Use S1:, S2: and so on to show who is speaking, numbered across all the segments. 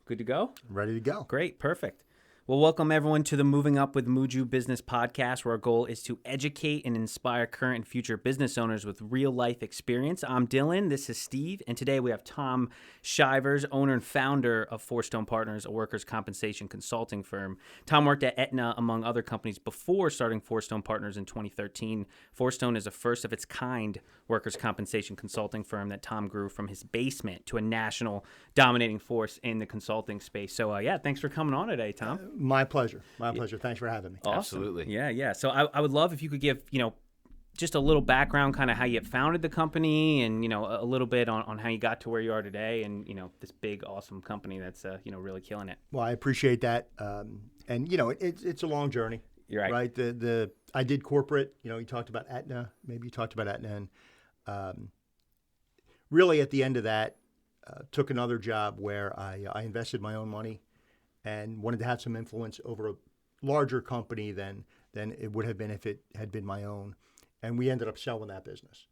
S1: Good to go?
S2: Ready to go.
S1: Great. Perfect. Well, welcome everyone to the Moving Up with Muju Business Podcast, where our goal is to educate and inspire current and future business owners with real life experience. I'm Dylan. This is Steve. And today we have Tom Shrivers, owner and founder of FourStone Partners, a workers' compensation consulting firm. Tom worked at Aetna, among other companies, before starting FourStone Partners in 2013. FourStone is a first of its kind workers' compensation consulting firm that Tom grew from his basement to a national dominating force in the consulting space. So, thanks for coming on today, Tom.
S2: My pleasure. My pleasure. Thanks for having me.
S1: Awesome.
S3: Absolutely.
S1: Yeah. So I would love if you could give, just a little background, kind of how you founded the company and, a little bit on how you got to where you are today and, this big, awesome company that's, really killing it.
S2: Well, I appreciate that. It's a long journey.
S1: You're right.
S2: Right. I did corporate, you talked about Aetna, maybe you talked about Aetna. And really at the end of that, took another job where I invested my own money and wanted to have some influence over a larger company than it would have been if it had been my own. And we ended up selling that business.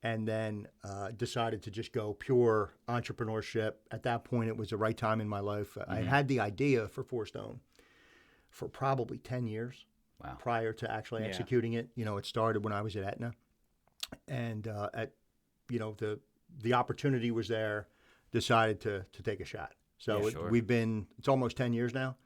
S2: And then decided to just go pure entrepreneurship. At that point, it was the right time in my life. I had the idea for FourStone for probably 10 years prior to actually executing it. It started when I was at Aetna. And the opportunity was there, decided to take a shot. So it's almost 10 years now.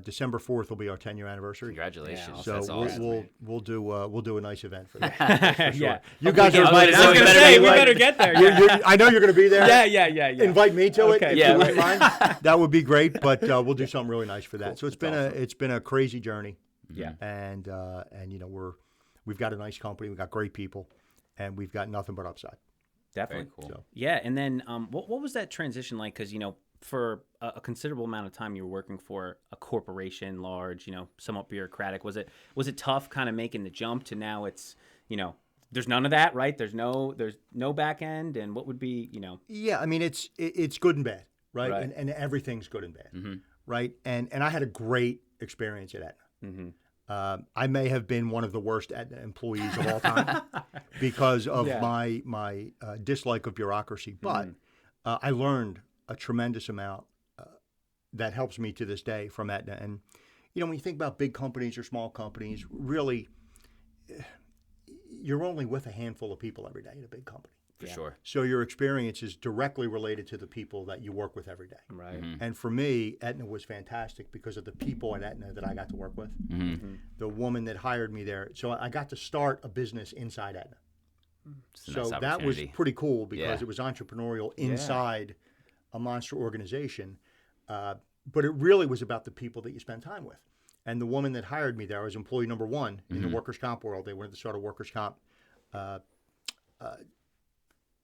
S2: December 4th will be our 10-year anniversary.
S3: Congratulations.
S2: So
S3: That's awesome.
S2: we'll do a nice event for that. For sure.
S1: Yeah.
S2: You guys are invited.
S1: I was going to say, we better get there. Yeah.
S2: I know you're going to be there.
S1: Yeah.
S2: Invite me to it if you wouldn't
S1: right.
S2: mind. That would be great, but we'll do something really nice for that.
S1: Cool.
S2: So it's
S1: That's
S2: been a crazy journey.
S1: Yeah.
S2: And we've got a nice company, we've got great people, and we've got nothing but upside.
S1: Definitely.
S3: Very cool.
S2: So.
S1: Yeah. And then what was that transition like? Because, for a considerable amount of time you were working for a corporation, large, somewhat bureaucratic. Was it tough kind of making the jump to now it's, there's none of that, right? There's no back end, and what would be,
S2: Yeah, I mean, it's good and bad, right?
S1: Right.
S2: And everything's good and bad,
S3: Mm-hmm.
S2: right? And I had a great experience at Aetna.
S1: Mm-hmm.
S2: I may have been one of the worst Aetna employees of all time because of my dislike of bureaucracy, but I learned a tremendous amount that helps me to this day from Aetna. And, when you think about big companies or small companies, really, you're only with a handful of people every day in a big company.
S3: For sure.
S2: So your experience is directly related to the people that you work with every day.
S1: Right.
S3: Mm-hmm.
S2: And for me, Aetna was fantastic because of the people at Aetna that I got to work with.
S3: Mm-hmm.
S2: The woman that hired me there. So I got to start a business inside Aetna. So that was pretty cool because it was entrepreneurial inside a monster organization. But it really was about the people that you spend time with. And the woman that hired me there was employee number one in the workers' comp world. They wanted to start a workers' comp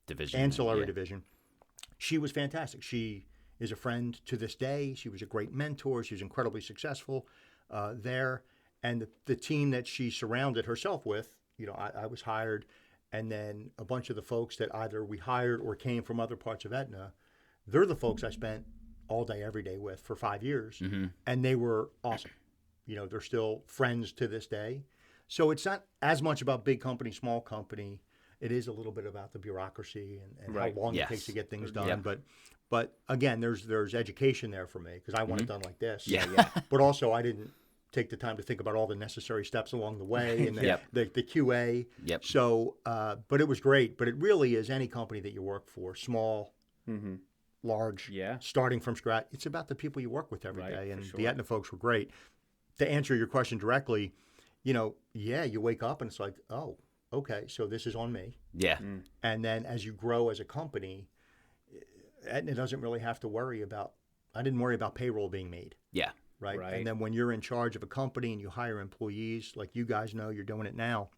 S3: division,
S2: ancillary division. She was fantastic. She is a friend to this day. She was a great mentor. She was incredibly successful there. And the team that she surrounded herself with, I was hired. And then a bunch of the folks that either we hired or came from other parts of Aetna, they're the folks I spent all day, every day with for 5 years. And they were awesome. They're still friends to this day. So it's not as much about big company, small company. It is a little bit about the bureaucracy and how long it takes to get things done. But again, there's education there for me because I want it done like this. But also I didn't take the time to think about all the necessary steps along the way and the QA. So, but it was great. But it really is any company that you work for, small, large, starting from scratch. It's about the people you work with every day. And the Aetna folks were great. To answer your question directly, you wake up and it's like, oh, okay, so this is on me.
S3: Yeah.
S2: And then as you grow as a company, Aetna doesn't really have to worry about, I didn't worry about payroll being made.
S3: Yeah.
S2: Right? And then when you're in charge of a company and you hire employees, like you guys know, you're doing it now,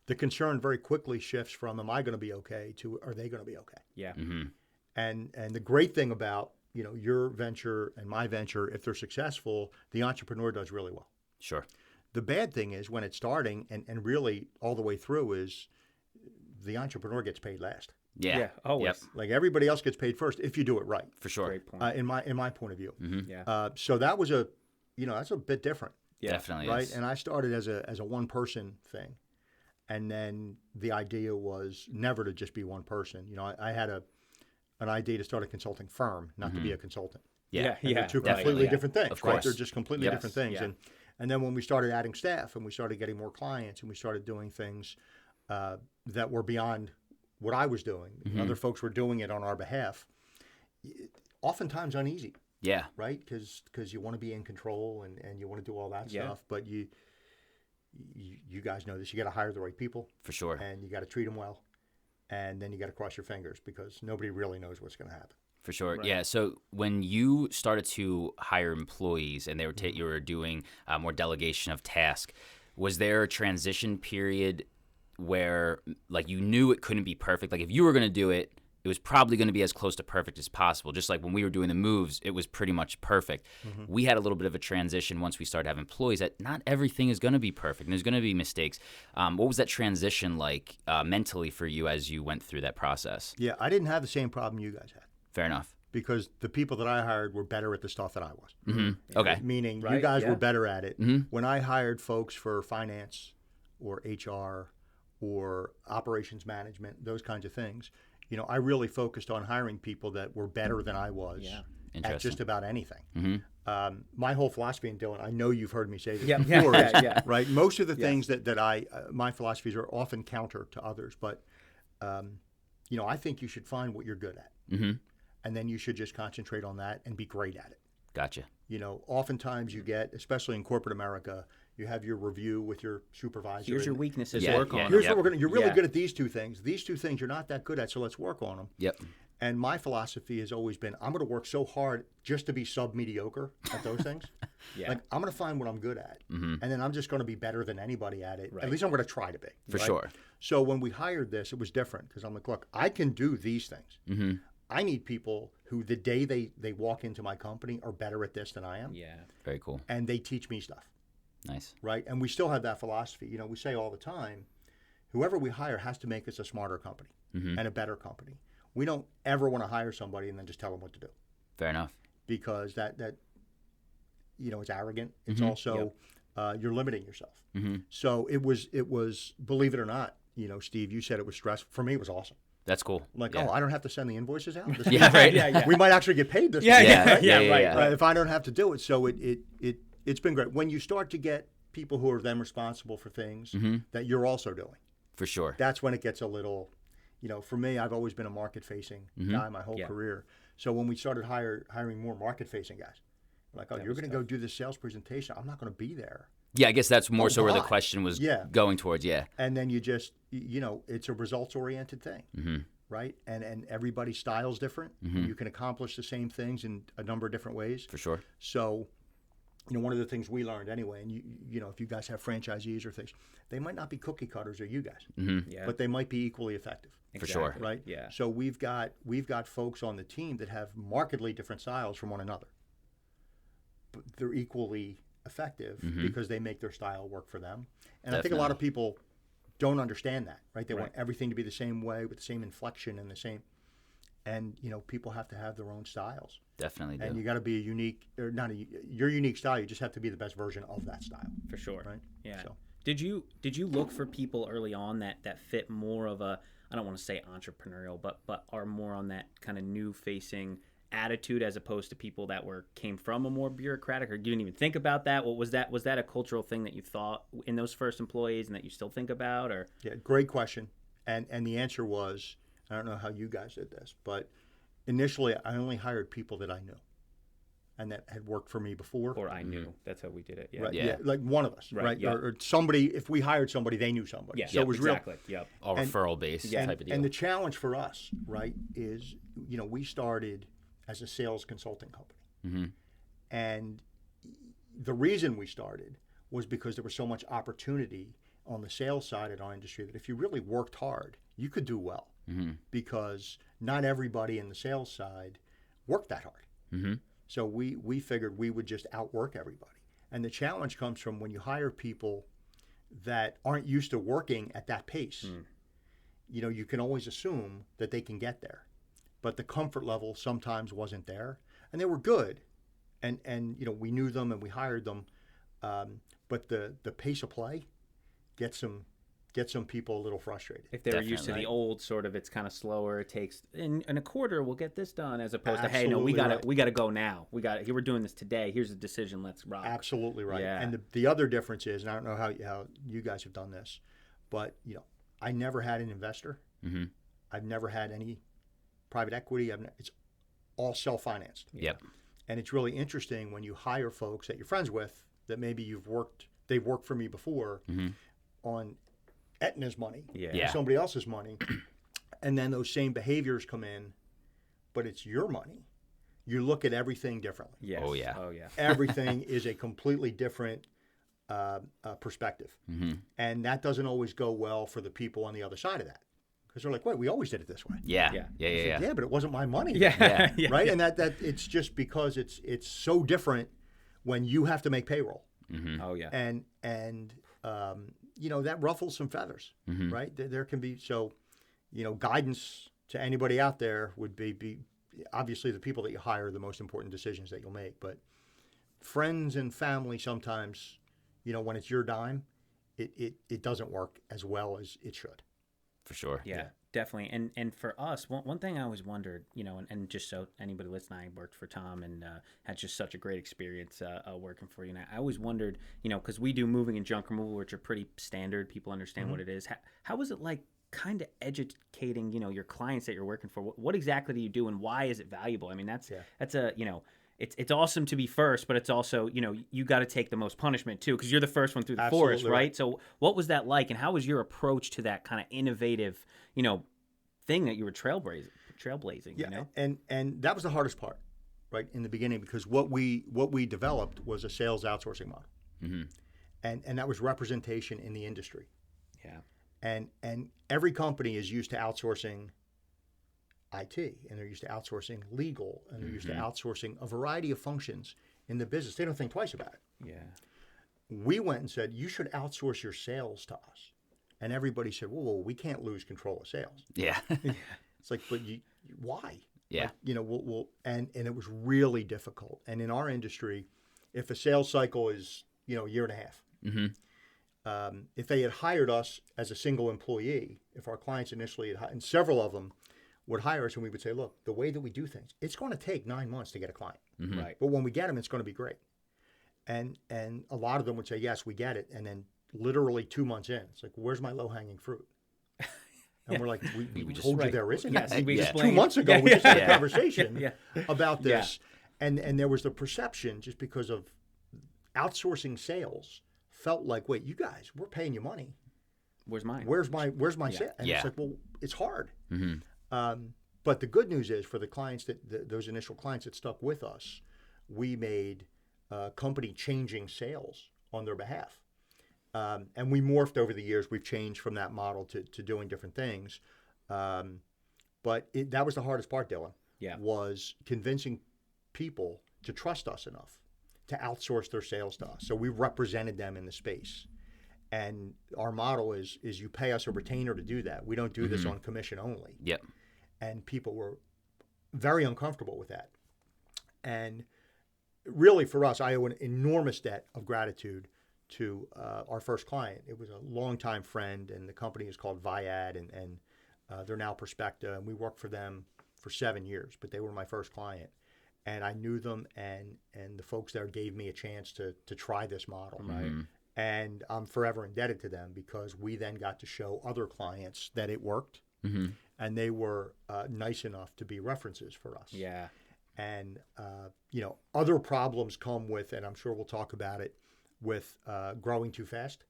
S2: the concern very quickly shifts from, am I going to be okay, to, are they going to be okay?
S1: Yeah.
S3: Mm-hmm.
S2: And the great thing about, your venture and my venture, if they're successful, the entrepreneur does really well.
S3: Sure.
S2: The bad thing is when it's starting and really all the way through is the entrepreneur gets paid last.
S1: Yeah. Always.
S3: Yep.
S2: Like everybody else gets paid first if you do it right.
S3: For sure.
S1: Great point.
S2: In my point of view.
S3: Mm-hmm.
S1: Yeah.
S2: So that was that's a bit different.
S3: Definitely.
S2: Right.
S3: Is.
S2: And I started as a one person thing. And then the idea was never to just be one person. I had an idea to start a consulting firm, not to be a consultant.
S1: Yeah.
S2: And they're two completely different things,
S1: Of
S2: right?
S1: course.
S2: They're just completely different things.
S1: Yeah.
S2: And then when we started adding staff and we started getting more clients and we started doing things that were beyond what I was doing, other folks were doing it on our behalf, oftentimes uneasy.
S1: Yeah.
S2: Right? Because you want to be in control and you want to do all that stuff. But you guys know this. You got to hire the right people.
S1: For sure.
S2: And you got to treat them well. And then you got to cross your fingers because nobody really knows what's going to happen.
S1: For sure.
S2: Right.
S1: Yeah. So when you started to hire employees and they were you were doing more delegation of task, was there a transition period where like you knew it couldn't be perfect? Like if you were going to do it, it was probably going to be as close to perfect as possible. Just like when we were doing the moves, it was pretty much perfect. We had a little bit of a transition once we started having employees that not everything is going to be perfect and there's going to be mistakes. What was that transition like mentally for you as you went through that process?
S2: Yeah, I didn't have the same problem you guys had.
S1: Fair enough.
S2: Because the people that I hired were better at the stuff that I was.
S1: Okay.
S2: Meaning you guys were better at it. When I hired folks for finance or HR or operations management, those kinds of things, I really focused on hiring people that were better than I was at just about anything. My whole philosophy, and Dylan, I know you've heard me say this before, right? Most of the things that my philosophies are often counter to others, but I think you should find what you're good at. And then you should just concentrate on that and be great at it.
S1: Gotcha.
S2: Oftentimes you get, especially in corporate America, you have your review with your supervisor.
S1: Here's your weaknesses.
S2: Work on. Here's what we're going to. You're really good at these two things. These two things you're not that good at, so let's work on them.
S1: Yep.
S2: And my philosophy has always been, I'm going to work so hard just to be sub-mediocre at those things. Like, I'm going to find what I'm good at, and then I'm just going to be better than anybody at it. At least I'm going to try to be.
S1: For sure.
S2: So when we hired this, it was different because I'm like, look, I can do these things. I need people who the day they walk into my company are better at this than I am.
S1: Yeah. Very cool.
S2: And they teach me stuff.
S1: Nice.
S2: Right? And we still have that philosophy. We say all the time, whoever we hire has to make us a smarter company and a better company. We don't ever want to hire somebody and then just tell them what to do.
S1: Fair enough.
S2: Because that it's arrogant. It's also you're limiting yourself. So it was believe it or not, Steve, you said it was stressful. For me, it was awesome.
S1: That's cool.
S2: Like, I don't have to send the invoices out.
S1: Right.
S2: We might actually get paid this.
S1: Right.
S2: If I don't have to do it, so it's been great. When you start to get people who are then responsible for things that you're also doing,
S1: for sure,
S2: that's when it gets a little. For me, I've always been a market-facing guy my whole career. So when we started hiring more market-facing guys, like, you're going to go do this sales presentation. I'm not going to be there.
S1: Yeah, I guess that's more so where the question was going towards. Yeah.
S2: And then you just, it's a results-oriented thing, right? And everybody's style's different. You can accomplish the same things in a number of different ways.
S1: For sure.
S2: So, one of the things we learned anyway, and if you guys have franchisees or things, they might not be cookie cutters or you guys, but they might be equally effective.
S1: For sure.
S2: Right?
S1: Yeah.
S2: So we've got folks on the team that have markedly different styles from one another, but they're equally effective because they make their style work for them. And I think a lot of people don't understand that, right? They want everything to be the same way with the same inflection and the same. And people have to have their own styles.
S1: Definitely do.
S2: And you got to be your unique style. You just have to be the best version of that style.
S1: For sure.
S2: Right?
S1: Yeah. So. Did you look for people early on that fit more of a, I don't want to say entrepreneurial, but are more on that kind of new facing attitude as opposed to people that came from a more bureaucratic, or you didn't even think about that? What was that? Was that a cultural thing that you thought in those first employees and that you still think about? Or
S2: great question. And the answer was, I don't know how you guys did this, but initially I only hired people that I knew and that had worked for me before.
S1: Or I knew. That's how we did it. Yeah.
S2: Right. Yeah. Like one of us, right?
S1: Yeah.
S2: Or somebody, if we hired somebody, they knew somebody.
S1: Yeah.
S2: So it was
S1: exactly. Yep. All referral based type of deal.
S2: And the challenge for us, right, is, we started as a sales consulting company. And the reason we started was because there was so much opportunity on the sales side in our industry that if you really worked hard, you could do well. Because not everybody in the sales side worked that hard. So we figured we would just outwork everybody. And the challenge comes from when you hire people that aren't used to working at that pace. You can always assume that they can get there. But the comfort level sometimes wasn't there. And they were good. And we knew them and we hired them. But the pace of play gets them get some people a little frustrated.
S1: If they're used to the old sort of, it's kind of slower. It takes in a quarter, we'll get this done, as opposed to, hey, no, we gotta go now. We're doing this today. Here's a decision. Let's rock.
S2: Absolutely right.
S1: Yeah.
S2: And the other difference is, and I don't know how you guys have done this, but I never had an investor.
S3: Mm-hmm.
S2: I've never had any private equity. It's all self-financed.
S3: Yep.
S2: And it's really interesting when you hire folks that you're friends with that maybe they've worked for me before on Aetna's money, somebody else's money, and then those same behaviors come in, but it's your money. You look at everything differently.
S1: Yes.
S3: Oh yeah.
S2: Everything is a completely different perspective, and that doesn't always go well for the people on the other side of that, because they're like, "Wait, we always did it this way."
S3: Yeah,
S2: but it wasn't my money.
S1: Yeah.
S2: Right. And that it's just because it's so different when you have to make payroll.
S3: Mm-hmm.
S1: Oh yeah.
S2: And that ruffles some feathers, right? There can be, guidance to anybody out there would be obviously the people that you hire are the most important decisions that you'll make. But friends and family sometimes, when it's your dime, it doesn't work as well as it should.
S3: For sure.
S1: Yeah, definitely. And for us, one thing I always wondered, and just so anybody listening, I worked for Tom and had just such a great experience working for you. And I always wondered, because we do moving and junk removal, which are pretty standard. People understand what it is. How was it like kind of educating, your clients that you're working for? What exactly do you do and why is it valuable? I mean, that's a, it's awesome to be first, but it's also, you got to take the most punishment too, because you're the first one through the forest, right? So what was that like, and how was your approach to that kind of innovative, thing that you were trailblazing?
S2: Yeah, and that was the hardest part, right, in the beginning, because what we developed was a sales outsourcing model, and that was representation in the industry.
S1: Yeah,
S2: and every company is used to outsourcing IT, and they're used to outsourcing legal, and they're used to outsourcing a variety of functions in the business. They don't think twice about it.
S1: Yeah.
S2: We went and said, you should outsource your sales to us. And everybody said, whoa, we can't lose control of sales.
S3: Yeah.
S2: It's like, but why?
S3: Yeah.
S2: Like, and it was really difficult. And in our industry, if a sales cycle is, a year and a half, if they had hired us as a single employee, if our clients initially had hired, and several of them would hire us, and we would say, look, the way that we do things, it's going to take 9 months to get a client.
S1: Right.
S2: But when we get them, it's going to be great. And a lot of them would say, yes, we get it. And then literally 2 months in, it's like, where's my low-hanging fruit? And we're like, we just told you there isn't.
S1: Yes, we
S2: 2 months ago, we just had a conversation about this. And there was the perception, just because of outsourcing sales, felt like, wait, you guys, we're paying you money.
S1: Where's mine?
S2: Where's my sale? And it's like, well, it's hard. But the good news is, for the clients those initial clients that stuck with us, we made company changing sales on their behalf. And we morphed over the years. We've changed from that model to doing different things. But that was the hardest part, Dylan, was convincing people to trust us enough to outsource their sales to us. So we represented them in the space. And our model is you pay us a retainer to do that. We don't do this on commission only.
S3: Yep.
S2: And people were very uncomfortable with that. And really, for us, I owe an enormous debt of gratitude to our first client. It was a longtime friend, and the company is called Viad, and they're now Perspecta. And we worked for them for 7 years, but they were my first client. And I knew them, and the folks there gave me a chance to try this model.
S1: Right.
S2: And I'm forever indebted to them, because we then got to show other clients that it worked, and they were nice enough to be references for us.
S1: Yeah.
S2: And, other problems come with, and I'm sure we'll talk about it, with growing too fast.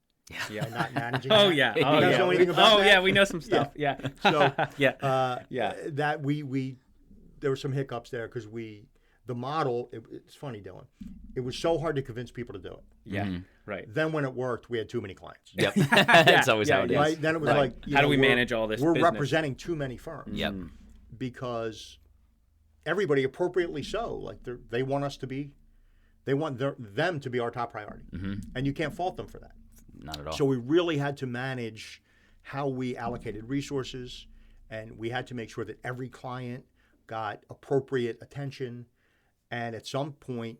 S1: Yeah.
S2: And not managing
S1: Oh,
S2: that.
S1: yeah.
S2: You guys know anything about that?
S1: Yeah, we know some stuff. Yeah.
S2: So,
S1: that
S2: we there were some hiccups there, because the model, it's funny, Dylan, it was so hard to convince people to do it.
S1: Yeah. Right.
S2: Then when it worked, we had too many clients.
S3: Yep. That's always how it is.
S2: Right? Then it was like,
S1: how do we manage all this
S2: We're
S1: business?
S2: representing too many firms.
S3: Yep.
S2: Because everybody, appropriately so, like they want us to be, they want them to be our top priority. And you can't fault them for that.
S3: Not at all.
S2: So we really had to manage how we allocated resources, and we had to make sure that every client got appropriate attention. And at some point,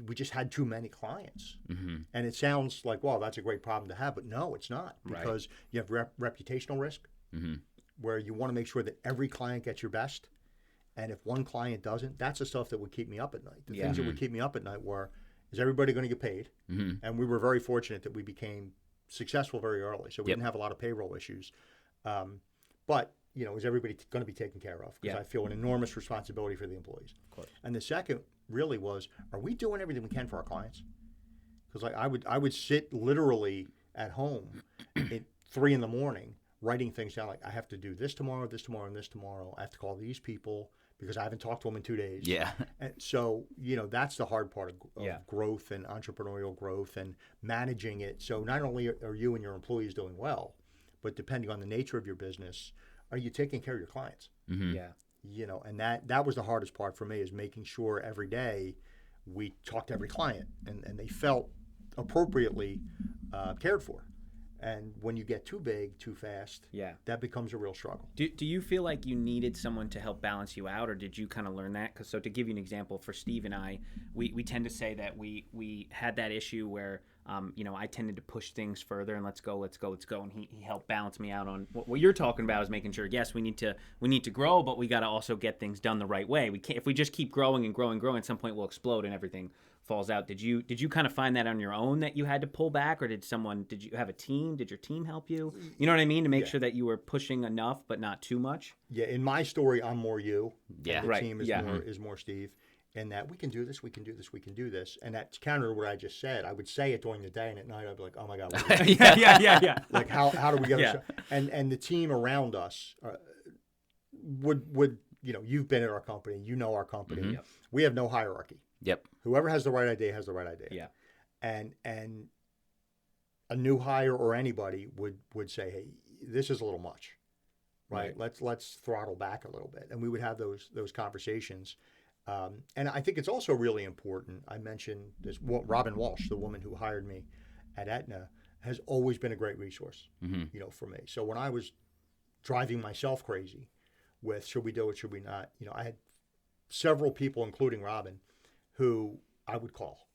S2: we just had too many clients.
S3: Mm-hmm.
S2: And it sounds like, well, that's a great problem to have, but no, it's not, because you have reputational risk,
S3: Mm-hmm.
S2: where you want to make sure that every client gets your best. And if one client doesn't, that's the stuff that would keep me up at night. The things that would keep me up at night were, is everybody going to get paid?
S3: Mm-hmm.
S2: And we were very fortunate that we became successful very early, so we didn't have a lot of payroll issues. But, is everybody going to be taken care of? Because I feel an enormous responsibility for the employees.
S1: Of course.
S2: And the second really was, are we doing everything we can for our clients? Because I would sit literally at home at 3 a.m. writing things down, like, I have to do this tomorrow, this tomorrow, and this tomorrow. I have to call these people because I haven't talked to them in 2 days.
S3: Yeah.
S2: And so, that's the hard part of growth and entrepreneurial growth and managing it. So not only are you and your employees doing well, but depending on the nature of your business, are you taking care of your clients?
S3: Mm-hmm.
S1: Yeah.
S2: And that was the hardest part for me, is making sure every day we talked to every client and they felt appropriately cared for. And when you get too big, too fast, that becomes a real struggle.
S1: Do you feel like you needed someone to help balance you out, or did you kind of learn that? So to give you an example, for Steve and I, we tend to say that we had that issue where, I tended to push things further and let's go. And he helped balance me out on what you're talking about, is making sure, yes, we need to grow, but we got to also get things done the right way. We can't, if we just keep growing and growing, at some point we'll explode and everything falls out. Did you kind of find that on your own, that you had to pull back, or did you have a team? Did your team help you? You know what I mean? To make sure that you were pushing enough, but not too much?
S2: Yeah. In my story, I'm more you.
S3: Yeah.
S2: And the team is more Steve. And that we can do this, we can do this, we can do this. And that's counter to what I just said. I would say it during the day, and at night I'd be like, oh my God.
S1: Yeah.
S2: Like, how do we get it? And the team around us would, you've been at our company, our company.
S3: Mm-hmm.
S2: We have no hierarchy.
S3: Yep.
S2: Whoever has the right idea has the right idea.
S1: Yeah.
S2: And a new hire or anybody would say, hey, this is a little much, right? Let's throttle back a little bit. And we would have those conversations. And I think it's also really important. I mentioned this, Robin Walsh, the woman who hired me at Aetna, has always been a great resource, for me. So when I was driving myself crazy with, should we do it, should we not? I had several people, including Robin, who I would call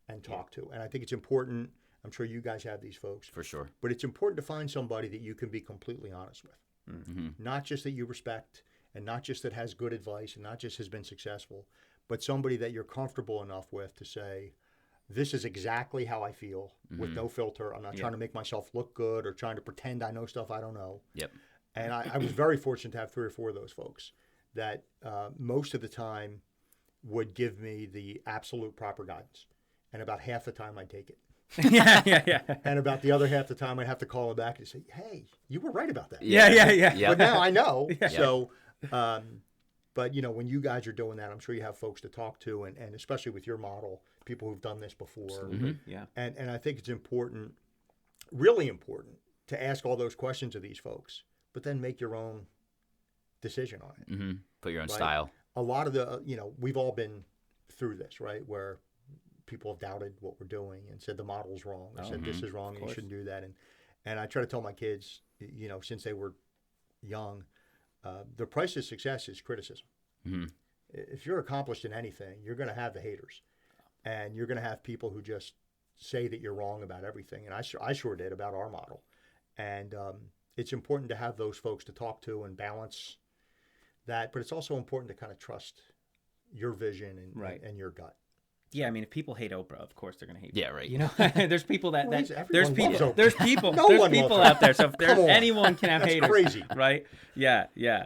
S2: and talk to. And I think it's important. I'm sure you guys have these folks.
S3: For sure.
S2: But it's important to find somebody that you can be completely honest with.
S3: Mm-hmm.
S2: Not just that you respect, and not just that has good advice, and not just has been successful, but somebody that you're comfortable enough with to say, this is exactly how I feel, with no filter. I'm not trying to make myself look good or trying to pretend I know stuff I don't know.
S3: Yep.
S2: And I was very fortunate to have 3 or 4 of those folks that most of the time would give me the absolute proper guidance. And about half the time I'd take it.
S1: Yeah.
S2: And about the other half the time I'd have to call them back and say, hey, you were right about that.
S1: Yeah.
S2: But now I know. So, but when you guys are doing that, I'm sure you have folks to talk to, and especially with your model, people who've done this before.
S1: Mm-hmm. Yeah.
S2: And I think it's important, really important, to ask all those questions of these folks, but then make your own decision on it.
S3: Mm-hmm. Put your own style.
S2: A lot of the, we've all been through this, right? Where people have doubted what we're doing and said the model's wrong. Or said this is wrong and you shouldn't do that. And I try to tell my kids, since they were young, the price of success is criticism.
S3: Mm-hmm.
S2: If you're accomplished in anything, you're going to have the haters, and you're going to have people who just say that you're wrong about everything. And I sure did about our model. And it's important to have those folks to talk to and balance that. But it's also important to kind of trust your vision and your gut.
S1: Yeah, I mean, if people hate Oprah, of course they're going to hate.
S3: Yeah, right.
S1: There's people there's people
S2: No one loves
S1: out there. So if there's
S2: Come on.
S1: anyone can have
S2: That's
S1: haters,
S2: crazy.
S1: right? Yeah,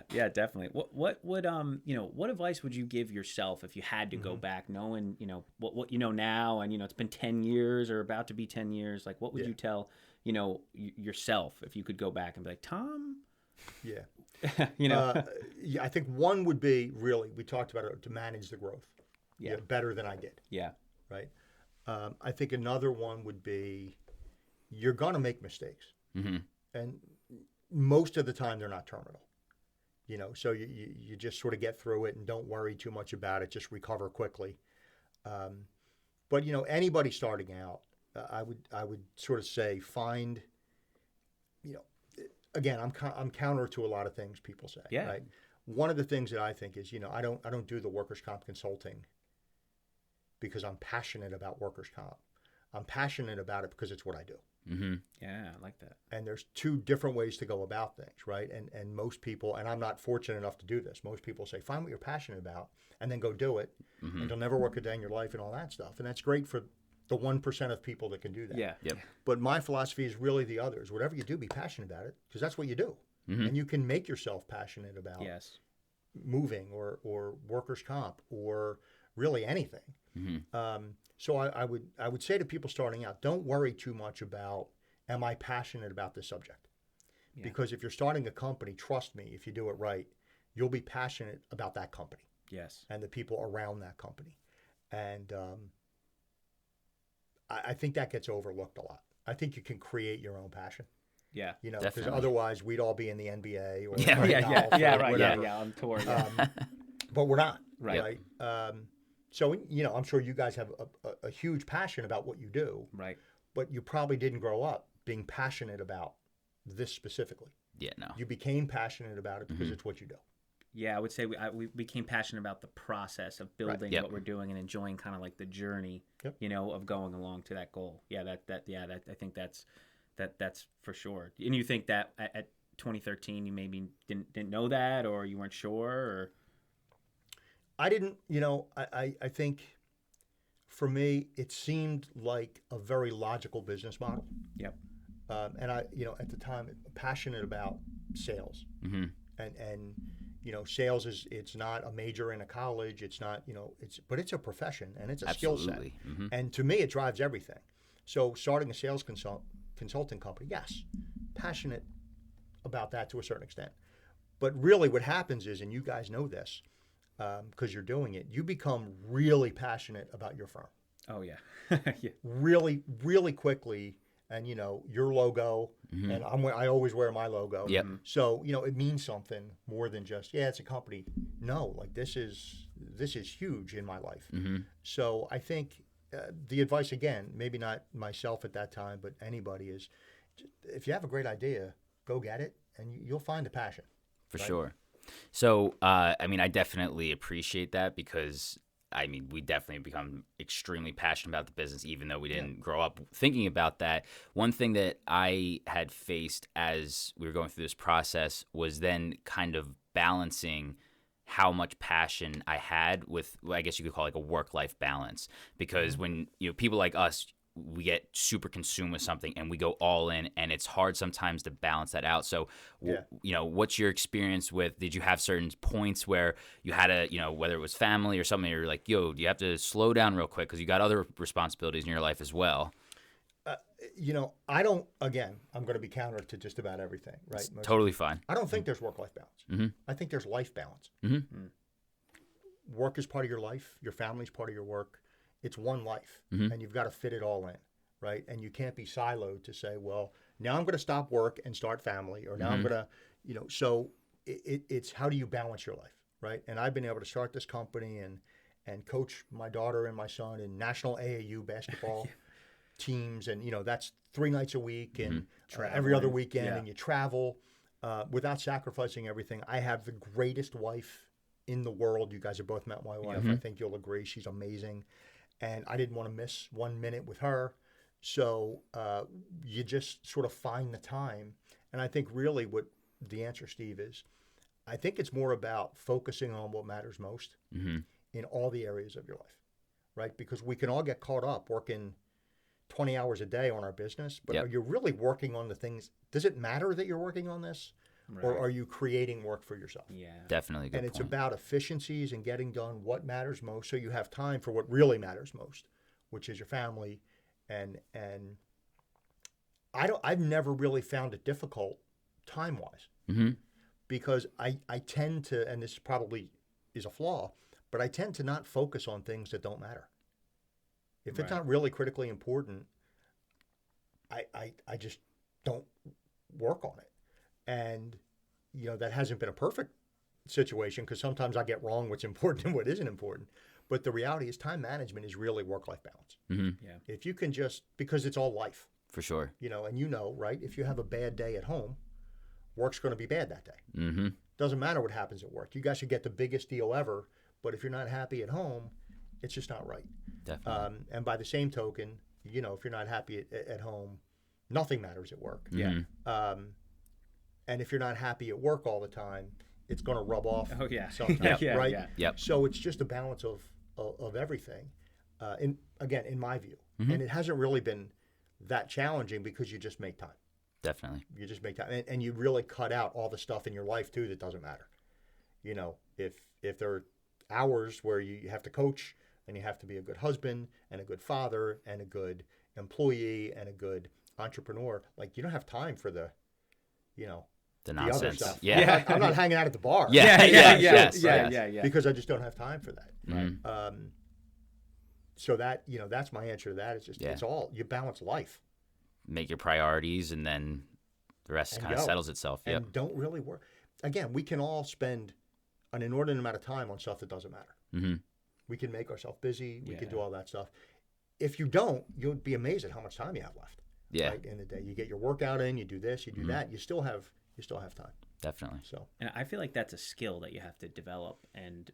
S1: definitely. What would what advice would you give yourself if you had to go back, knowing what you know now, and it's been 10 years or about to be 10 years? Like, what would you tell yourself if you could go back and be like, Tom?
S2: Yeah.
S1: Yeah,
S2: I think one would be, really, we talked about it, to manage the growth.
S1: Yeah.
S2: Better than I did.
S1: Yeah.
S2: Right. I think another one would be, you're going to make mistakes.
S3: Mm-hmm.
S2: And most of the time they're not terminal. So you just sort of get through it and don't worry too much about it. Just recover quickly. But anybody starting out, I would sort of say, find, again, I'm counter to a lot of things people say.
S1: Yeah.
S2: Right. One of the things that I think is, I don't do the workers' comp consulting because I'm passionate about workers' comp. I'm passionate about it because it's what I do.
S3: Mm-hmm.
S1: Yeah, I like that.
S2: And there's two different ways to go about things, right? And most people, and I'm not fortunate enough to do this, most people say, find what you're passionate about and then go do it.
S3: Mm-hmm.
S2: And you'll never work a day in your life and all that stuff. And that's great for the 1% of people that can do that.
S1: Yeah.
S3: Yep.
S2: But my philosophy is really the others. Whatever you do, be passionate about it because that's what you do.
S3: Mm-hmm.
S2: And you can make yourself passionate about
S1: Yes.
S2: moving or workers' comp or really anything.
S3: Mm-hmm.
S2: So I would say to people starting out, don't worry too much about, am I passionate about this subject?
S1: Yeah.
S2: Because if you're starting a company, trust me, if you do it right, you'll be passionate about that company
S1: Yes.
S2: and the people around that company. And I think that gets overlooked a lot. I think you can create your own passion.
S1: Yeah.
S2: You know, because
S3: Definitely.
S2: otherwise we'd all be in the NBA or
S3: Yeah,
S2: playing golf or
S1: right.
S2: whatever.
S1: Yeah, on tour. Yeah.
S2: But we're not.
S1: Right.
S2: So, you know, I'm sure you guys have a huge passion about what you do,
S1: Right.
S2: but you probably didn't grow up being passionate about this specifically.
S3: Yeah, no.
S2: You became passionate about it because it's what you do.
S1: Yeah, I would say we became passionate about the process of building
S3: Yep.
S1: what we're doing and enjoying kind of like the journey,
S2: Yep.
S1: you know, of going along to that goal. Yeah, I think that's for sure. And you think that at 2013 you maybe didn't know that, or you weren't sure, or
S2: I didn't, you know, I think for me, it seemed like a very logical business model.
S1: Yep.
S2: And I, you know, at the time, passionate about sales.
S3: Mm-hmm.
S2: And you know, sales it's not a major in a college. It's not, you know, but it's a profession and it's a skill set.
S3: Absolutely. Mm-hmm.
S2: And to me, it drives everything. So starting a sales consulting company, yes, passionate about that to a certain extent. But really what happens is, and you guys know this because you're doing it, you become really passionate about your firm.
S1: oh yeah, yeah,
S2: Really, really quickly. And, you know, your logo, and I always wear my logo.
S3: Yep.
S2: So, you know, it means something more than just, yeah, it's a company. No, like this is huge in my life.
S3: Mm-hmm.
S2: So I think the advice, again, maybe not myself at that time, but anybody is, if you have a great idea, go get it and you'll find a passion.
S3: For
S2: Right.
S3: sure. So, I mean, I definitely appreciate that because, I mean, we definitely become extremely passionate about the business, even though we didn't grow up thinking about that. One thing that I had faced as we were going through this process was then kind of balancing how much passion I had with, I guess you could call it like a work-life balance. Because when, you know, people like us, we get super consumed with something and we go all in, and it's hard sometimes to balance that out. So, you know, what's your experience with, did you have certain points where you had to, you know, whether it was family or something, you're like, yo, do you have to slow down real quick because you got other responsibilities in your life as well?
S2: You know, I'm going to be counter to just about everything, right?
S3: Totally fine.
S2: I don't think there's work-life balance.
S3: Mm-hmm.
S2: I think there's life balance.
S3: Mm-hmm.
S2: Work is part of your life. Your family's part of your work. It's one life,
S3: Mm-hmm.
S2: and you've got to fit it all in, right? And you can't be siloed to say, well, now I'm going to stop work and start family, or now I'm going to, you know. So it's how do you balance your life, right? And I've been able to start this company and coach my daughter and my son in national AAU basketball teams, and you know that's 3 nights a week and every other weekend, and you travel without sacrificing everything. I have the greatest wife in the world. You guys have both met my wife. I think you'll agree she's amazing. And I didn't want to miss 1 minute with her. So you just sort of find the time. And I think really what the answer, Steve, is I think it's more about focusing on what matters most in all the areas of your life, right? Because we can all get caught up working 20 hours a day on our business, but are you really working on the things? Does it matter that you're working on this?
S1: right.
S2: Or are you creating work for yourself?
S1: Yeah,
S3: Definitely a good
S2: And it's
S3: point.
S2: about efficiencies and getting done what matters most, so you have time for what really matters most, which is your family. And I've never really found it difficult time-wise
S3: Mm-hmm.
S2: because I tend to, and this probably is a flaw, but I tend to not focus on things that don't matter. If it's
S1: Right.
S2: not really critically important, I just don't work on it. And, you know, that hasn't been a perfect situation because sometimes I get wrong what's important and what isn't important. But the reality is time management is really work-life balance.
S3: Mm-hmm.
S1: yeah,
S2: If you can just, because it's all life,
S3: For sure.
S2: you know, and you know, right? If you have a bad day at home, work's going to be bad that day.
S3: Mm-hmm.
S2: Doesn't matter what happens at work. You guys should get the biggest deal ever, but if you're not happy at home, It's just not right.
S3: Definitely.
S2: And by the same token, if you're not happy at home, nothing matters at work.
S1: Yeah.
S2: And if you're not happy at work all the time, it's going to rub off
S1: Yep.
S2: sometimes, right?
S1: Yeah.
S3: Yep.
S2: So it's just a balance of everything, in my view.
S3: Mm-hmm.
S2: And it hasn't really been that challenging because you just make time.
S3: Definitely.
S2: You just make time. And you really cut out all the stuff in your life, too, that doesn't matter. If there are hours where you have to coach and you have to be a good husband and a good father and a good employee and a good entrepreneur, like you don't have time for the other
S3: nonsense.
S2: stuff.
S3: Yeah.
S2: I'm not hanging out at the bar.
S1: Yeah.
S2: Because I just don't have time for that.
S3: Mm-hmm.
S2: So that that's my answer to that. It's just it's all you balance life.
S3: Make your priorities, and then the rest kind of settles itself.
S2: And don't really work. Again, we can all spend an inordinate amount of time on stuff that doesn't matter.
S3: Mm-hmm.
S2: We can make ourselves busy. We can do all that stuff. If you don't, you'll be amazed at how much time you have left.
S3: Yeah.
S2: Right, in the day, you get your workout in, you do this, you do that. You still have time.
S3: Definitely.
S2: So.
S1: And I feel like that's a skill that you have to develop, and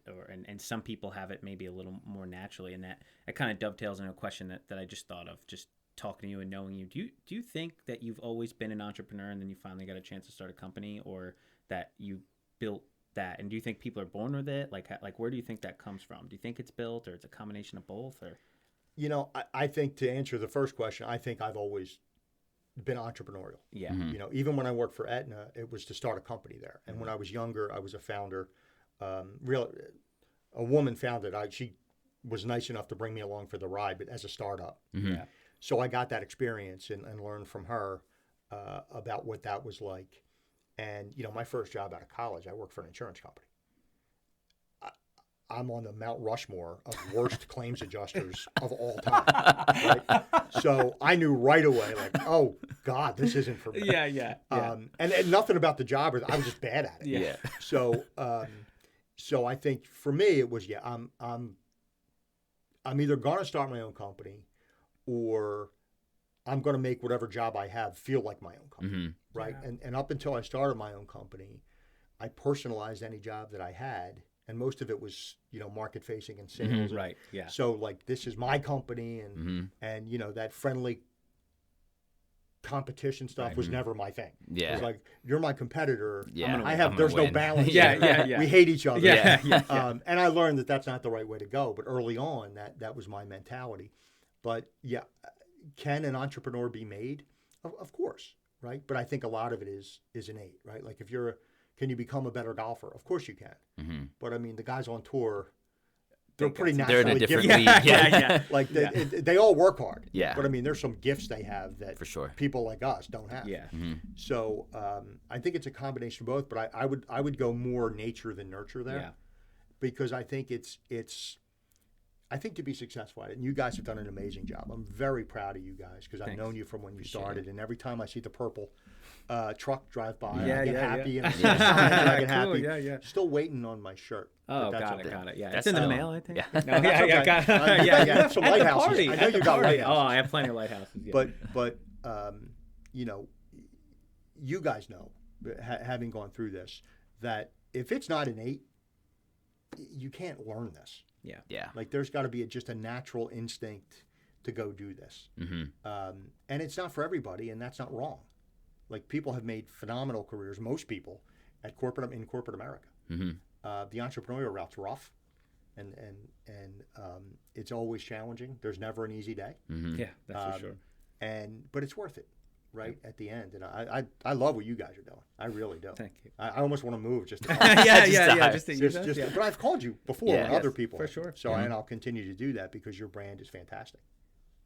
S1: some people have it maybe a little more naturally, and that it kind of dovetails into a question that I just thought of, just talking to you and knowing you. Do you think that you've always been an entrepreneur and then you finally got a chance to start a company, or that you built that? And do you think people are born with it? Like where do you think that comes from? Do you think it's built, or it's a combination of both? Or
S2: I think, to answer the first question, I think I've always been entrepreneurial.
S1: Yeah.
S3: Mm-hmm.
S2: Even when I worked for Aetna, it was to start a company there. And when I was younger, I was a founder. A woman founded. She was nice enough to bring me along for the ride, but as a startup.
S3: Mm-hmm.
S1: Yeah.
S2: So I got that experience and learned from her about what that was like. And my first job out of college, I worked for an insurance company. I'm on the Mount Rushmore of worst claims adjusters of all time. Right? So I knew right away, like, oh God, this isn't for me.
S1: Yeah.
S2: And nothing about the job, I was just bad at it.
S3: Yeah.
S2: So I think for me it was I'm either gonna start my own company, or I'm gonna make whatever job I have feel like my own company.
S3: Mm-hmm.
S2: Right. Yeah. And up until I started my own company, I personalized any job that I had. And most of it was, market facing and sales.
S3: Mm-hmm.
S1: Right. Yeah.
S2: So like, this is my company, and
S3: Mm-hmm.
S2: and that friendly competition stuff was never my thing.
S3: Yeah.
S2: It was like, you're my competitor.
S3: Yeah.
S2: There's no balance.
S1: Yeah.
S2: We hate each other.
S1: Yeah.
S2: And I learned that that's not the right way to go. But early on, that was my mentality. But yeah, can an entrepreneur be made? Of course, right? But I think a lot of it is innate, right? Like can you become a better golfer? Of course you can.
S3: Mm-hmm.
S2: But I mean, the guys on tour, they're pretty naturally
S3: They're in a different
S2: gifted.
S3: league.
S1: Yeah.
S2: Like they all work hard.
S3: Yeah.
S2: But I mean, there's some gifts they have that
S3: For sure.
S2: people like us don't have.
S1: Yeah.
S3: Mm-hmm.
S2: So I think it's a combination of both. But I would go more nature than nurture there.
S1: Yeah.
S2: Because I think I think to be successful at it, and you guys have done an amazing job. I'm very proud of you guys because I've known you from when you started, and every time I see the purple truck drive by, I get happy, and I see the sign, and I get happy.
S1: Yeah.
S2: Still waiting on my shirt.
S1: Oh,
S2: but that's
S1: got
S2: okay.
S1: it. Yeah,
S3: That's
S1: it's in the
S3: still-
S1: mail, I think.
S3: Yeah.
S1: No, yeah, got it.
S2: You have some
S1: At the
S2: lighthouses.
S1: party,
S2: I know
S1: at the
S2: you got
S1: party.
S2: lighthouses.
S1: Oh, I have plenty of lighthouses. Yeah.
S2: But you guys know, having gone through this, that if it's not innate, you can't learn this.
S3: Yeah.
S2: Like there's got to be just a natural instinct to go do this.
S3: Mm-hmm.
S2: And it's not for everybody, and that's not wrong. Like people have made phenomenal careers, most people, in corporate America.
S3: Mm-hmm.
S2: The entrepreneurial route's rough, and it's always challenging. There's never an easy day.
S3: Mm-hmm.
S1: Yeah, that's for sure.
S2: But it's worth it, right? At the end. And I love what you guys are doing. I really do.
S1: Thank you.
S2: I almost want to move just to
S1: Yeah.
S2: But I've called you before when other people
S1: for
S2: have.
S1: sure.
S2: So and I'll continue to do that because your brand is fantastic.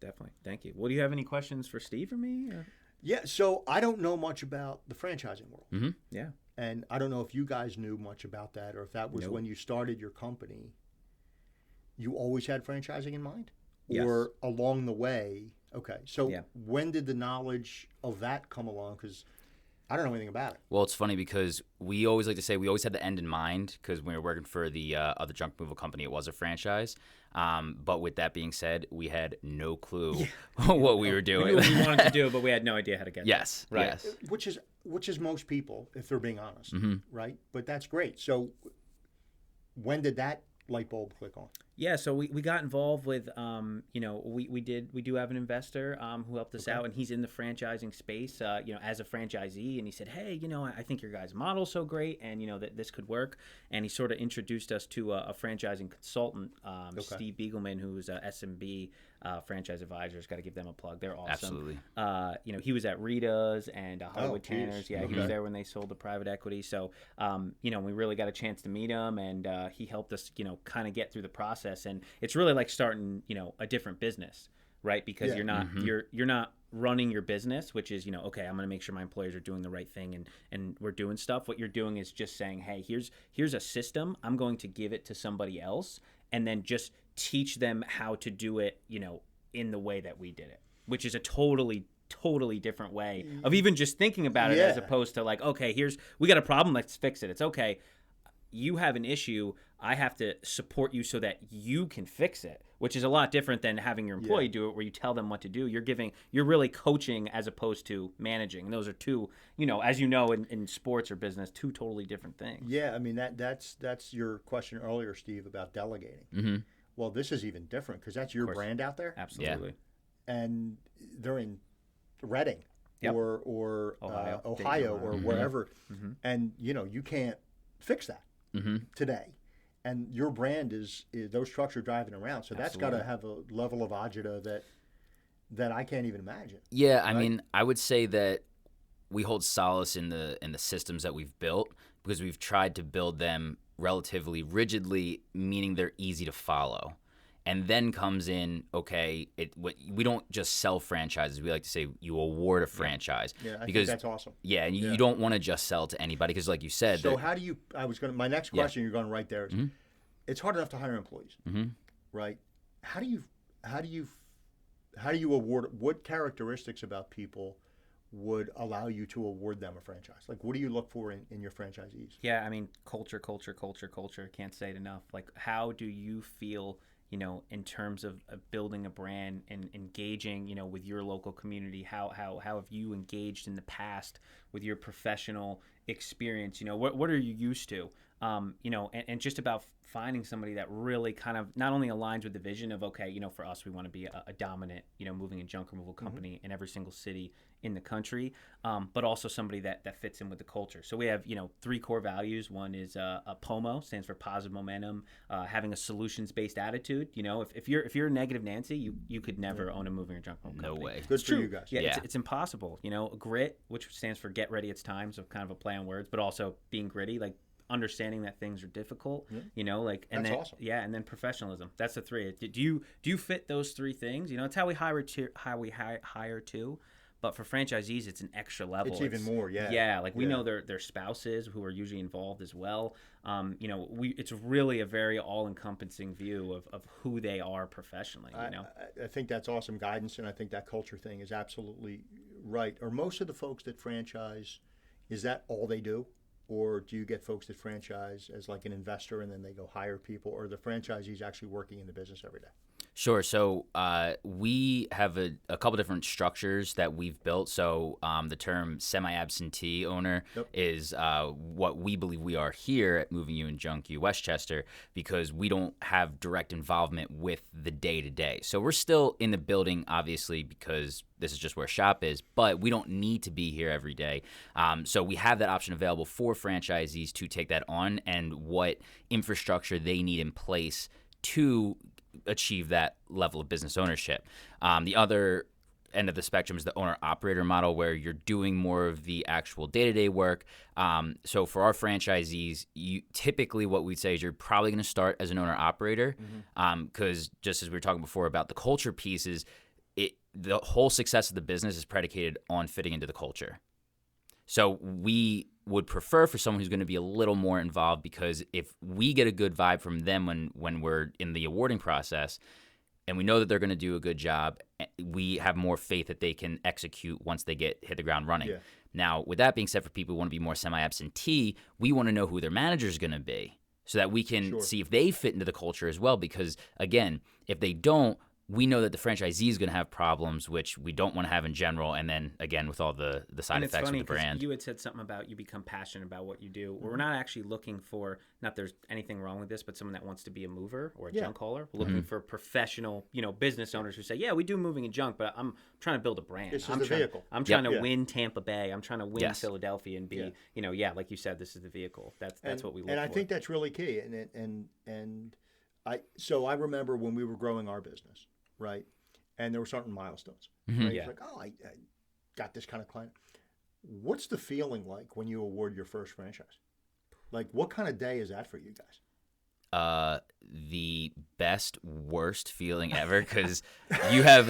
S1: Definitely. Thank you. Well, do you have any questions for Steve or me? Or?
S2: Yeah, so I don't know much about the franchising world.
S3: Mm-hmm.
S1: Yeah.
S2: And I don't know if you guys knew much about that, or if that was when you started your company, you always had franchising in mind?
S1: Yes.
S2: Or along the way? Okay, so when did the knowledge of that come along? Because I don't know anything about it.
S3: Well, it's funny because we always like to say we always had the end in mind because when we were working for the other junk removal company, it was a franchise. But with that being said, we had no clue what we were doing.
S1: We knew what we wanted to do, but we had no idea how to get there.
S3: Yes.
S1: Right.
S3: Yes.
S2: Which is most people, if they're being honest,
S3: Mm-hmm.
S2: right? But that's great. So when did that light bulb click on?
S1: Yeah, so we got involved with, we do have an investor who helped us out, and he's in the franchising space, as a franchisee, and he said, hey, I think your guys' model's so great, and, that this could work, and he sort of introduced us to a franchising consultant, Steve Biegelman, who's a SMB franchise advisors. Got to give them a plug. They're awesome.
S3: Absolutely.
S1: He was at Rita's and Hollywood Tanners. Yeah, he was there when they sold the private equity. So, we really got a chance to meet him, and he helped us, kind of get through the process. And it's really like starting, a different business, right? Because you're not you're not running your business, which is, okay, I'm going to make sure my employees are doing the right thing and we're doing stuff. What you're doing is just saying, hey, here's a system. I'm going to give it to somebody else, and then just teach them how to do it, in the way that we did it, which is a totally different way of even just thinking about it, as opposed to like, okay, we got a problem, let's fix it. It's okay. You have an issue. I have to support you so that you can fix it, which is a lot different than having your employee do it, where you tell them what to do. You're really coaching as opposed to managing. And those are two, as in sports or business, two totally different things.
S2: Yeah, I mean that's your question earlier, Steve, about delegating.
S3: Mm-hmm.
S2: Well, this is even different because that's your brand out there.
S1: Absolutely.
S2: And they're in Reading or Ohio or wherever, and you can't fix that today. And your brand is those trucks are driving around, so that's got to have a level of agita that I can't even imagine.
S3: Yeah, I mean, I would say that we hold solace in the systems that we've built, because we've tried to build them relatively rigidly, meaning they're easy to follow. And then comes in, okay, we don't just sell franchises. We like to say you award a franchise.
S2: Yeah, I think that's awesome.
S3: Yeah, and you don't want to just sell to anybody, because like you said.
S2: So how do you, my next question, you're going right there. Is, it's hard enough to hire employees, right? How do you award, what characteristics about people would allow you to award them a franchise? Like, what do you look for in your franchisees?
S1: Yeah, I mean, culture. Can't say it enough. Like, how do you feel, in terms of building a brand and engaging, with your local community? How have you engaged in the past with your professional experience? What are you used to? And just about finding somebody that really kind of not only aligns with the vision of, okay, for us, we want to be a dominant, moving and junk removal company in every single city in the country, but also somebody that fits in with the culture. So we have, 3 core values. One is a POMO, stands for positive momentum, having a solutions-based attitude. If you're a negative Nancy, you could never own a moving or junk removal company.
S3: No way.
S2: Good for you guys.
S1: Yeah. It's impossible. Grit, which stands for get ready, it's time, so kind of a play on words, but also being gritty, like understanding that things are difficult, and
S2: that's
S1: then
S2: awesome.
S1: And then professionalism. That's the 3. Do you fit those 3 things? It's how we hire too. But for franchisees, it's an extra level.
S2: It's even more,
S1: Yeah, like we know their spouses who are usually involved as well. It's really a very all-encompassing view of who they are professionally.
S2: I think that's awesome guidance, and I think that culture thing is absolutely right. Are most of the folks that franchise, is that all they do? Or do you get folks that franchise as like an investor and then they go hire people, or the franchisees actually working in the business every day?
S3: Sure. So we have a couple different structures that we've built. So the term semi-absentee owner is what we believe we are here at Moving You and Junk You Westchester, because we don't have direct involvement with the day-to-day. So we're still in the building, obviously, because this is just where shop is, but we don't need to be here every day. So we have that option available for franchisees to take that on, and what infrastructure they need in place to achieve that level of business ownership. The other end of the spectrum is the owner-operator model, where you're doing more of the actual day-to-day work. So for our franchisees, typically what we'd say is you're probably going to start as an owner-operator, because just as we were talking before about the culture pieces, the whole success of the business is predicated on fitting into the culture. So we would prefer for someone who's going to be a little more involved, because if we get a good vibe from them when we're in the awarding process, and we know that they're going to do a good job, we have more faith that they can execute once they hit the ground running. Yeah. Now, with that being said, for people who want to be more semi-absentee, we want to know who their manager is going to be, so that we can see if they fit into the culture as well. Because again, if they don't, we know that the franchisee is going to have problems, which we don't want to have in general. And then again, with all the side
S1: and it's
S3: effects
S1: funny
S3: of the brand.
S1: You had said something about you become passionate about what you do. We're not actually looking for, not there's anything wrong with this, but someone that wants to be a mover or a junk hauler. We're looking for professional, business owners who say, yeah, we do moving and junk, but I'm trying to build a brand.
S2: This is the vehicle.
S1: I'm trying to win Tampa Bay. I'm trying to win Philadelphia and be, like you said, this is the vehicle. That's what we look for.
S2: And I think that's really key. So I remember when we were growing our business, right? And there were certain milestones. Right? It's like, I got this kind of client. What's the feeling like when you award your first franchise? Like, what kind of day is that for you guys?
S3: The best, worst feeling ever, because you have,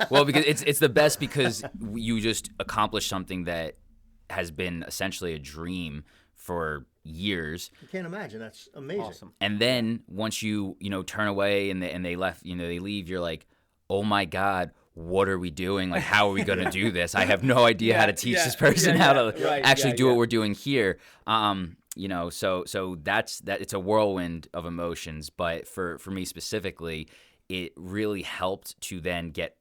S3: because it's the best because you just accomplished something that has been essentially a dream for years.
S2: You can't imagine. That's amazing.
S1: Awesome.
S3: And then once you turn away and they left, they leave, you're like, oh my God, what are we doing? Like, how are we going to do this? I have no idea how to teach this person how to actually do what we're doing here. So that's that. It's a whirlwind of emotions. But for me specifically, it really helped to then get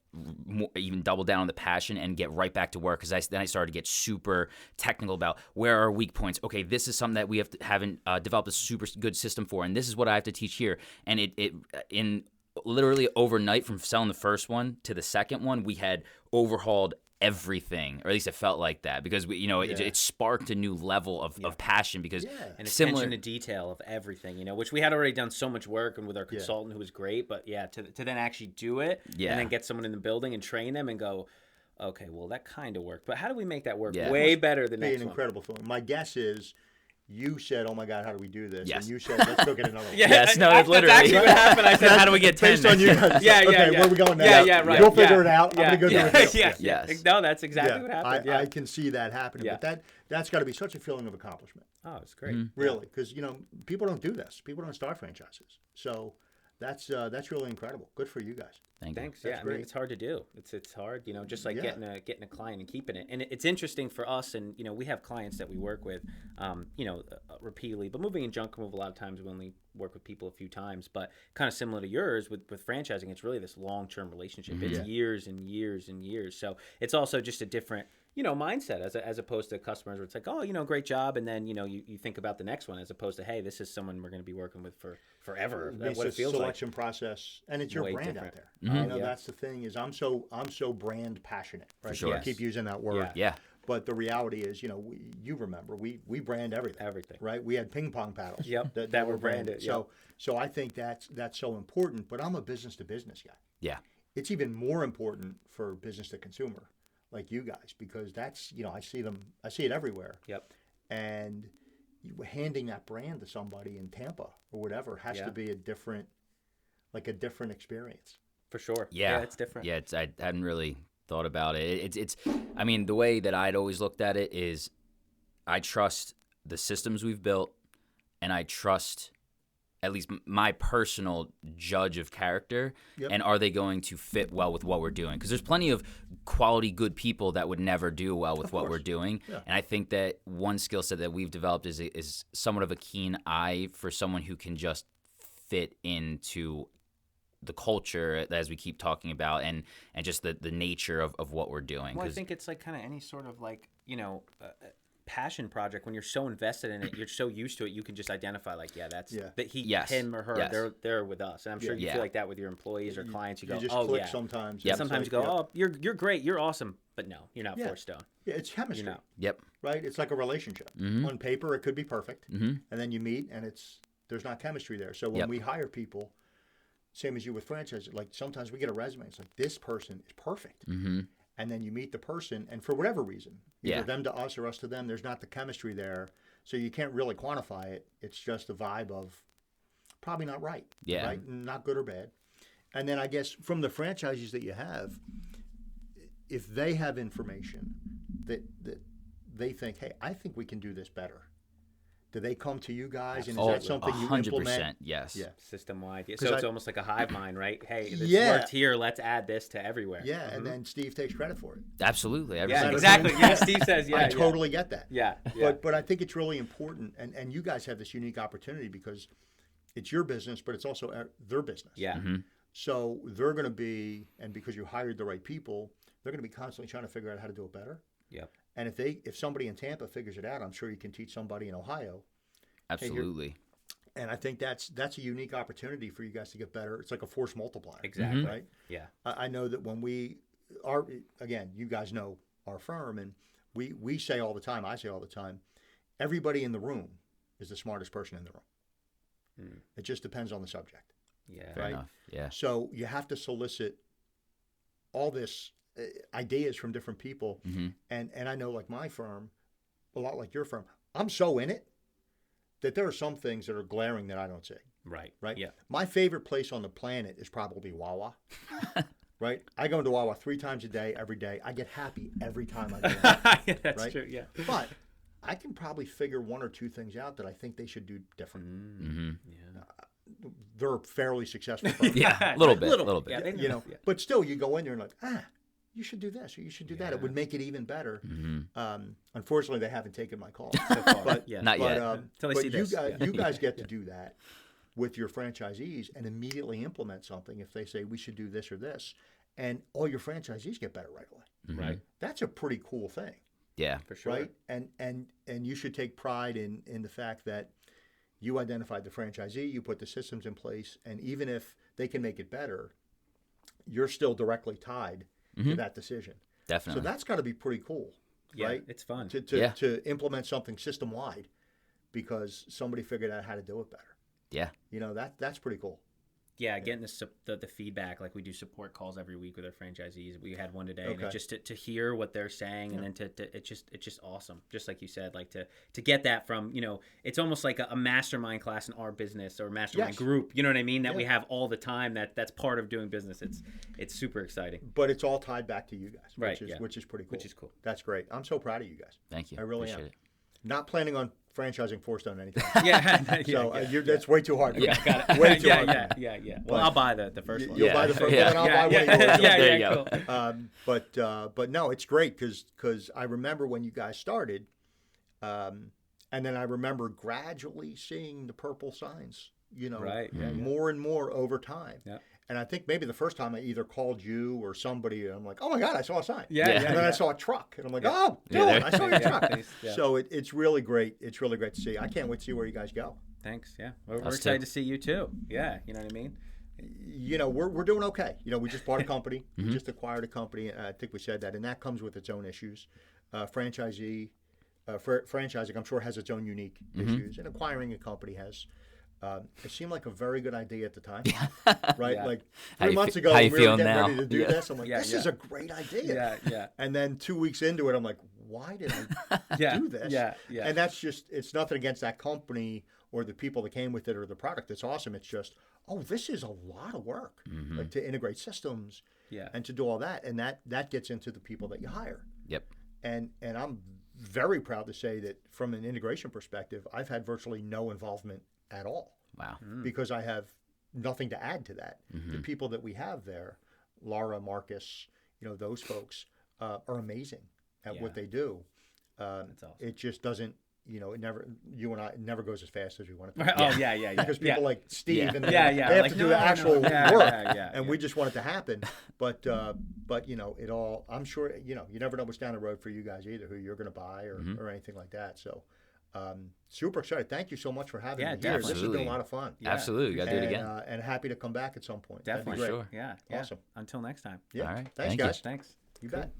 S3: even double down on the passion and get right back to work, because then I started to get super technical about where are weak points. Okay, this is something that we haven't developed a super good system for, and this is what I have to teach here. And it in literally overnight, from selling the first one to the second one, we had overhauled everything, or at least it felt like that, because it sparked a new level of passion, because
S1: and attention to detail of everything, which we had already done so much work and with our consultant who was great, but to then actually do it and then get someone in the building and train them and go, okay, well that kind of worked, but how do we make that work way better than next one?
S2: An incredible feeling. My guess is you said, oh my God, how do we do this? Yes. And you said, let's go get another one.
S3: Yes, no,
S1: that's
S3: literally.
S1: That's actually what happened. I said, how do we get 10?
S2: Based on you guys. Where are we going now?
S1: Right.
S2: We'll figure it out. I'm going to go do it.
S1: Yes. No, that's exactly what happened.
S2: I can see that happening. But that's got to be such a feeling of accomplishment.
S1: Oh, it's great.
S2: Really, because, people don't do this. People don't start franchises. So that's really incredible. Good for you guys.
S1: Thanks. Yeah, I mean, it's hard to do. It's hard, just like getting a client and keeping it. And it's interesting for us, and we have clients that we work with, repeatedly. But moving and junk move, a lot of times we only work with people a few times. But kind of similar to yours with franchising, it's really this long-term relationship. It's years and years and years. So it's also just a different mindset as opposed to customers where it's like, oh, great job, and then you think about the next one, as opposed to, hey, this is someone we're going to be working with for forever.
S2: That's what it feels selection process, and it's your brand
S1: different.
S2: Out there. That's the thing, is I'm so brand passionate, right?
S3: Sure.
S2: I keep using that word.
S3: Yeah.
S2: But the reality is, you remember we brand everything, right? We had ping pong paddles. That were branded. So I think that's so important. But I'm a business to business guy.
S3: Yeah.
S2: It's even more important for business to consumer, like you guys, because that's I see it everywhere.
S1: Yep.
S2: And handing that brand to somebody in Tampa or whatever has to be a different experience.
S1: For sure.
S3: Yeah.
S1: It's different.
S3: Yeah, I hadn't really thought about it. It's I mean, the way that I'd always looked at it is I trust the systems we've built, and I trust at least my personal judge of character, and are they going to fit well with what we're doing? Because there's plenty of quality, good people that would never do well with what we're doing. Yeah. And I think that one skill set that we've developed is somewhat of a keen eye for someone who can just fit into the culture, as we keep talking about, and just the nature of what we're doing.
S1: Well, I think it's like kind of any sort of like, passion project. When you're so invested in it, you're so used to it, you can just identify like, that him or her, they're with us. And I'm sure you feel like that with your employees or clients. You go,
S2: just
S1: oh
S2: click
S1: yeah.
S2: Sometimes.
S1: Yeah. Sometimes you go, oh, you're great, you're awesome, but no, you're not FourStone.
S2: Yeah, it's chemistry.
S1: You're not.
S3: Yep.
S2: Right. It's like a relationship. On paper, it could be perfect, and then you meet, and there's not chemistry there. So when we hire people, same as you with franchises, like sometimes we get a resume. It's like, this person is perfect. And then you meet the person, and for whatever reason, either them to us or us to them, there's not the chemistry there. So you can't really quantify it. It's just a vibe of probably not right.
S3: Yeah.
S2: Right? Not good or bad. And then I guess from the franchises that you have, if they have information that they think, hey, I think we can do this better, do they come to you guys? And is that something you
S3: 100%,
S2: implement?
S3: yes.
S1: Yeah. System-wide. So it's almost like a hive mind, right? Hey, this worked here. Let's add this to everywhere.
S2: Yeah, and then Steve takes credit for it.
S3: Absolutely.
S1: Yeah, exactly. Yeah, Steve says,
S2: I totally get that.
S1: Yeah.
S2: But I think it's really important, and you guys have this unique opportunity because it's your business, but it's also their business.
S1: Yeah.
S2: So they're going to be, and because you hired the right people, they're going to be constantly trying to figure out how to do it better.
S1: Yep.
S2: And if somebody in Tampa figures it out, I'm sure you can teach somebody in Ohio.
S3: Absolutely.
S2: And I think that's a unique opportunity for you guys to get better. It's like a force multiplier.
S1: Exactly.
S2: Right?
S1: Yeah.
S2: I know that when we are, again, you guys know our firm, and we say all the time, I say all the time, everybody in the room is the smartest person in the room. It just depends on the subject.
S1: Yeah.
S3: Fair
S2: right?
S3: enough. Yeah.
S2: So you have to solicit all this ideas from different people. And I know, like my firm, a lot like your firm, I'm so in it that there are some things that are glaring that I don't see.
S1: Right.
S2: Right?
S1: Yeah.
S2: My favorite place on the planet is probably Wawa. Right? I go into Wawa 3 times a day, every day. I get happy every time I go in.
S1: Yeah, that's
S2: right?
S1: true. Yeah.
S2: But I can probably figure 1 or 2 things out that I think they should do different.
S1: Yeah.
S2: They're fairly successful firms.
S3: Yeah, a little bit.
S1: Yeah, they
S2: You know,
S1: yeah.
S2: but still, you go in there and like, you should do this or you should do that. It would make it even better. Unfortunately, they haven't taken my call
S1: So far.
S2: but
S1: Yeah.
S3: Not yet.
S1: Till they
S2: but
S1: see
S2: you
S1: this.
S2: guys,
S1: Yeah.
S2: you guys get to do that with your franchisees and immediately implement something if they say we should do this or this, and all your franchisees get better right away.
S1: Right.
S2: That's a pretty cool thing,
S3: Yeah.
S1: For sure.
S2: right? And you should take pride in the fact that you identified the franchisee, you put the systems in place, and even if they can make it better, you're still directly tied to that decision.
S3: Definitely.
S2: So that's got to be pretty cool,
S1: Yeah,
S2: right?
S1: it's fun.
S2: To implement something system wide because somebody figured out how to do it better.
S3: Yeah.
S2: You know, that's pretty cool.
S1: Yeah, getting the feedback, like we do support calls every week with our franchisees. We had one today, and
S2: Okay.
S1: it just to hear what they're saying, and then it's just awesome. Just like you said, like to get that from, you know, it's almost like a mastermind class in our business or mastermind
S2: Yes.
S1: group. You know what I mean? That we
S2: Yeah.
S1: have all the time. That's part of doing business. It's super exciting.
S2: But it's all tied back to you guys,
S1: Right,
S2: which is pretty cool.
S1: Which is cool.
S2: That's great. I'm so proud of you guys.
S3: Thank you.
S2: I really
S3: Appreciate
S2: am.
S3: it.
S2: Not planning on franchising FourStone anytime.
S1: Yeah.
S2: So that's way too hard for me.
S1: Got it.
S2: Way too hard for me.
S1: Yeah. Well, I'll buy the first one.
S2: You'll buy the first
S3: Yeah.
S2: one, and I'll buy one of yours.
S3: There you go.
S1: Cool.
S2: But no, it's great because I remember when you guys started, and then I remember gradually seeing the purple signs, you know,
S1: Right, yeah,
S2: more and more over time.
S1: Yeah.
S2: And I think maybe the first time I either called you or somebody, and I'm like, oh my God, I saw a sign.
S1: Yeah.
S2: And then I saw a truck, and I'm like, oh,
S3: Yeah,
S2: Dylan,
S3: there-
S2: I saw your truck.
S1: Yeah.
S2: So it's really great. It's really great to see. I can't wait to see where you guys go.
S1: Thanks. Yeah. We're
S3: Us
S1: excited
S3: too.
S1: to see you too. Yeah. You know what I mean?
S2: You know, we're doing okay. You know, we just bought a company. We just acquired a company. I think we said that, and that comes with its own issues. Franchising, I'm sure, has its own unique issues, and acquiring a company has. It seemed like a very good idea at the time, right?
S1: Yeah.
S2: Like
S3: How
S2: 3
S3: you
S2: months
S3: fe-
S2: ago,
S3: how
S2: when
S3: you
S2: we were
S3: feeling
S2: getting
S3: now?
S2: ready to do
S3: Yeah.
S2: this. I'm like,
S1: Yeah,
S2: this
S1: yeah.
S2: is a great idea.
S1: Yeah.
S2: And then 2 weeks into it, I'm like, why did I
S1: Yeah.
S2: do this?
S1: Yeah.
S2: And that's just, it's nothing against that company or the people that came with it or the product. It's awesome. It's just, oh, this is a lot of work, like to integrate systems
S1: Yeah.
S2: and to do all that. And that gets into the people that you hire.
S3: Yep.
S2: And I'm very proud to say that from an integration perspective, I've had virtually no involvement at all
S3: Wow.
S2: because I have nothing to add to that. The people that we have there, Laura, Marcus, you know, those folks are amazing at what
S1: Yeah.
S2: they do.
S1: That's awesome.
S2: It just doesn't, you know, it never goes as fast as we want it to.
S1: Right. Oh yeah.
S2: Because people like Steve
S3: Yeah.
S2: and
S1: Yeah.
S2: they have
S1: Like,
S2: to do
S1: no,
S2: the
S1: no,
S2: actual
S1: yeah,
S2: work,
S1: yeah,
S2: and we just want it to happen. But you know, it all. I'm sure, you know, you never know what's down the road for you guys either, who you're going to buy or anything like that. So, super excited. Thank you so much for having me here.
S3: definitely.
S2: This has been a lot of fun.
S1: Yeah.
S3: Absolutely. Got to do it
S2: And,
S3: again.
S2: and happy to come back at some point. That'd be
S1: Definitely.
S2: great.
S3: Sure.
S1: Yeah.
S2: Awesome.
S1: Until next time.
S2: Yeah.
S3: All right.
S2: Thanks,
S3: Thank you.
S2: guys.
S1: Thanks.
S2: You bet.